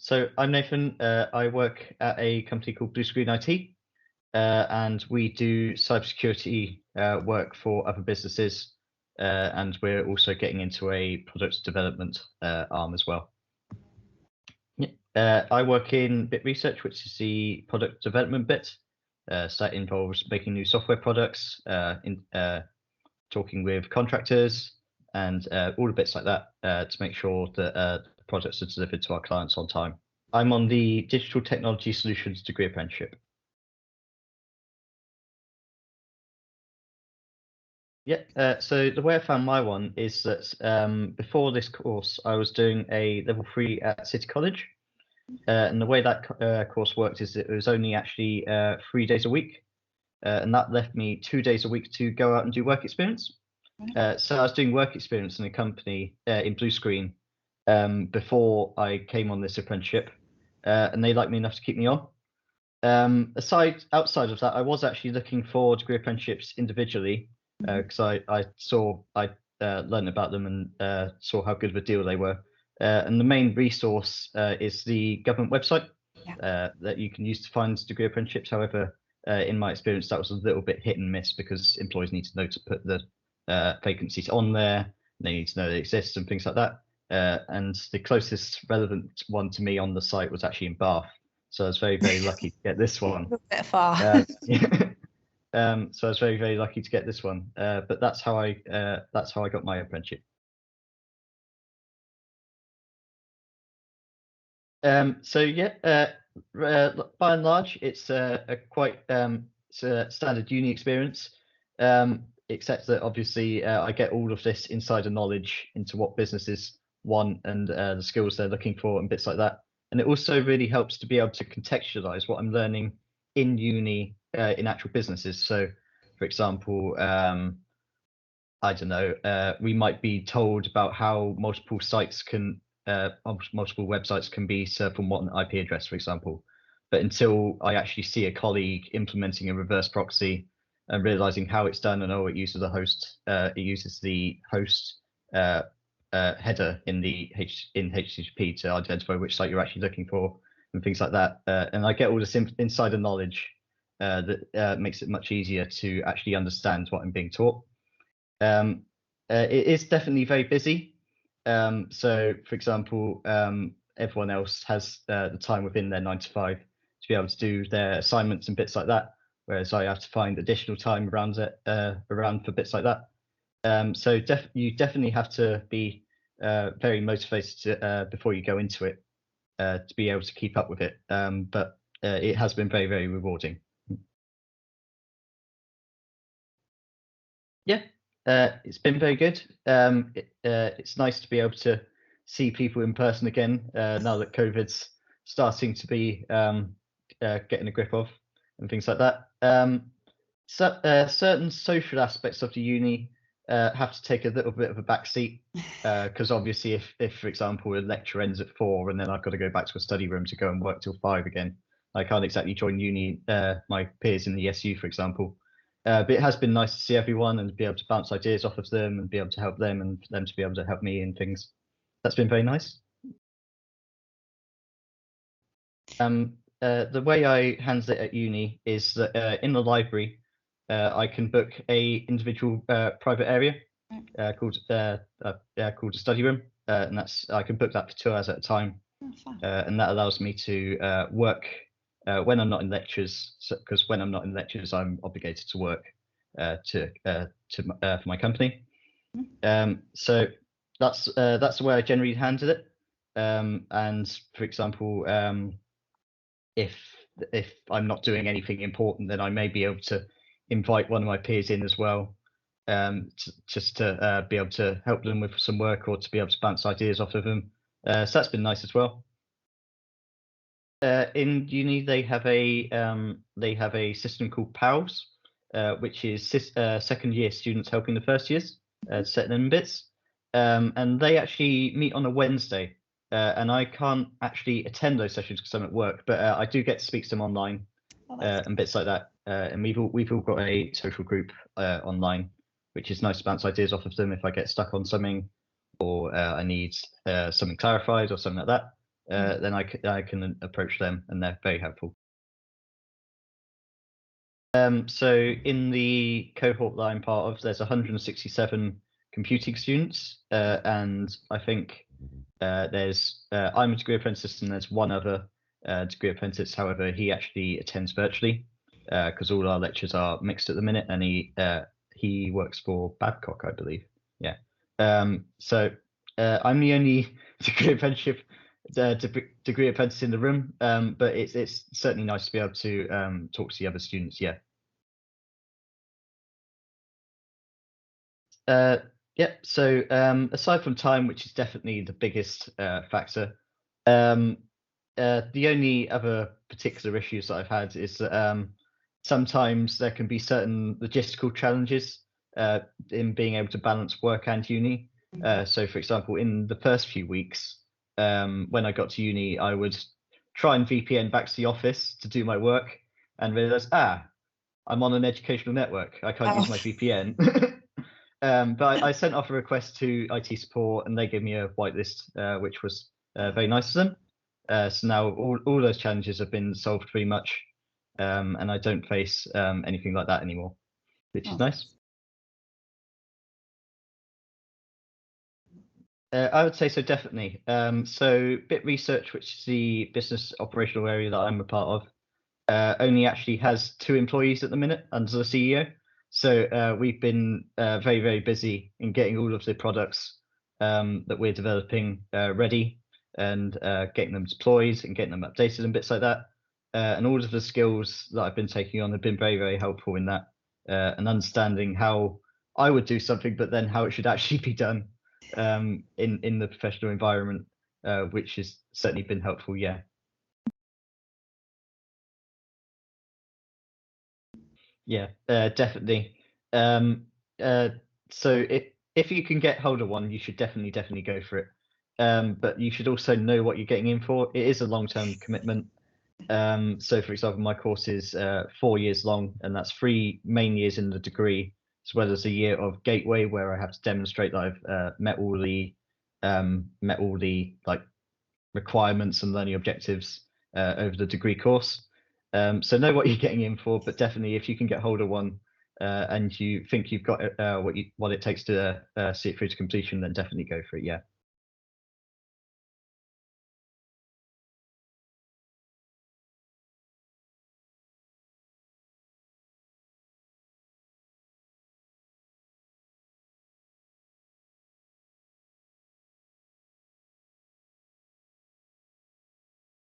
So I'm Nathan. I work at a company called Blue Screen IT, and we do cybersecurity work for other businesses, and we're also getting into a product development arm as well. I work in bit research, which is the product development bit. So that involves making new software products, talking with contractors, and all the bits like that to make sure that projects are delivered to our clients on time. I'm on the Digital Technology Solutions degree apprenticeship. Yeah, so the way I found my one is that before this course, I was doing a level 3 at City College. And the way that course worked is it was only actually 3 days a week. And that left me 2 days a week to go out and do work experience. So I was doing work experience in a company in Blue Screen before I came on this apprenticeship, and they liked me enough to keep me on. Outside of that, I was actually looking for degree apprenticeships individually because I learned about them and saw how good of a deal they were. And the main resource is the government website that you can use to find degree apprenticeships. However, in my experience, that was a little bit hit and miss because employers need to know to put the vacancies on there. They need to know they exist and things like that. And the closest relevant one to me on the site was actually in Bath. So I was very, very lucky to get this one. A bit far. So I was very, very lucky to get this one. But that's how I got my apprenticeship. So yeah, by and large, it's a quite it's a standard uni experience, except that obviously I get all of this insider knowledge into what businesses want and the skills they're looking for and bits like that. And it also really helps to be able to contextualize what I'm learning in uni in actual businesses. So, for example, I don't know, we might be told about how multiple websites can be served from one IP address, for example. But until I actually see a colleague implementing a reverse proxy and realizing how it's done and it uses it uses the host header in HTTP to identify which site you're actually looking for and things like that. And I get all this insider knowledge that makes it much easier to actually understand what I'm being taught. It is definitely very busy. So, for example, everyone else has the time within their 9 to 5 to be able to do their assignments and bits like that, whereas I have to find additional time around for bits like that. So you definitely have to be very motivated before you go into it to be able to keep up with it. But it has been very, very rewarding. Yeah. It's been very good. It's nice to be able to see people in person again now that COVID's starting to be getting a grip of and things like that. Certain social aspects of the uni have to take a little bit of a backseat because obviously if, for example, a lecture ends at 4 and then I've got to go back to a study room to go and work till 5 again, I can't exactly join uni, my peers in the SU, for example. But it has been nice to see everyone and be able to bounce ideas off of them and be able to help them and for them to be able to help me in things. That's been very nice. The way I handle it at uni is that in the library, I can book a individual private area called a study room, and I can book that for 2 hours at a time, and that allows me to work when I'm not in lectures, because when I'm not in lectures, I'm obligated to work for my company. So that's the way I generally handle it. And for example, if I'm not doing anything important, then I may be able to invite one of my peers in as well, just to be able to help them with some work or to be able to bounce ideas off of them. So that's been nice as well. In uni, they have a system called PALS, which is second year students helping the first years set them in bits, and they actually meet on a Wednesday. And I can't actually attend those sessions because I'm at work, but I do get to speak to them online and bits like that. And we've all got a social group online, which is nice to bounce ideas off of them if I get stuck on something or I need something clarified or something like that. then I can approach them, and they're very helpful. So in the cohort that I'm part of, there's 167 computing students, and I think I'm a degree apprentice, and there's one other degree apprentice. However, he actually attends virtually because all our lectures are mixed at the minute, and he works for Babcock, I believe. Yeah. So I'm the only degree apprenticeship degree apprentice in the room, but it's certainly nice to be able to talk to the other students. Yeah. Yeah. So aside from time, which is definitely the biggest factor, the only other particular issues that I've had is that sometimes there can be certain logistical challenges in being able to balance work and uni. So, for example, in the first few weeks, when I got to uni, I would try and VPN back to the office to do my work and realize, I'm on an educational network. I can't use my VPN. But I sent off a request to IT support, and they gave me a whitelist, which was very nice of them. So now all those challenges have been solved pretty much, and I don't face anything like that anymore, which is nice. I would say so, definitely. So Bit Research, which is the business operational area that I'm a part of, only actually has 2 employees at the minute under the CEO. So we've been very, very busy in getting all of the products that we're developing ready and getting them deployed and getting them updated and bits like that. And all of the skills that I've been taking on have been very, very helpful in that and understanding how I would do something, but then how it should actually be done in the professional environment, which has certainly been helpful. Yeah. Yeah, definitely. So if you can get hold of one, you should definitely go for it. But you should also know what you're getting in for. It is a long-term commitment. So for example, my course is 4 years long, and that's 3 main years in the degree, as well as a year of gateway where I have to demonstrate that I've met all the like requirements and learning objectives over the degree course. So know what you're getting in for, but definitely if you can get hold of one and you think you've got what it takes to see it through to completion, then definitely go for it. Yeah.